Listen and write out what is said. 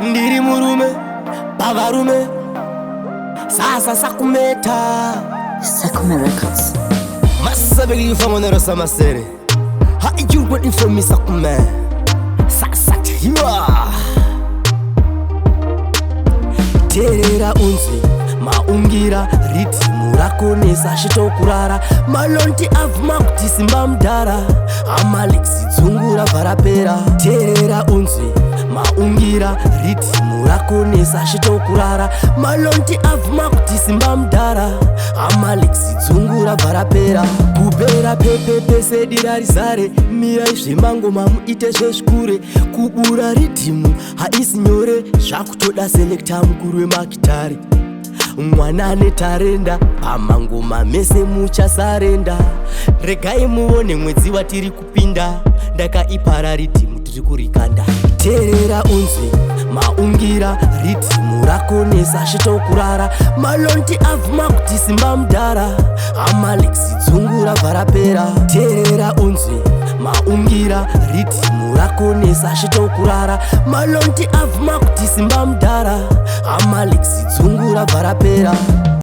ndiri murume bavarume sasa sakumeta Sakuma Records. masabeli ufamonero samasere ha ijurwe informi sakume sasa tiwa terera unzi maungira ritmu rakonesa shitokurara malonti avuma kuti simba mudhara amaliksi dzungura varapera terera unzi maungira ritmu rakonesa shitokurara malonti avuma kuti simba mudhara amaliksi dzungura varapera kupera pepepe sedira rizare mirai zvemangoma muite zvezvikure kubura ritmu haisi nyore zvakutoda selekta mukuru wemakitari mwana netarenda pamangoma mese muchasarenda regai muone mwedzi watiri kupinda ndakaipara ritmu tiri kurikanda terera unzi maungira ritmu rakonesa shitokurara malonti avuma kuti simba mudhara amaliksi dzungura varapera terera unzi maungira ritmu rakonesa shitokurara malonti avuma kuti simba mudhara amaliksi dzungura varapera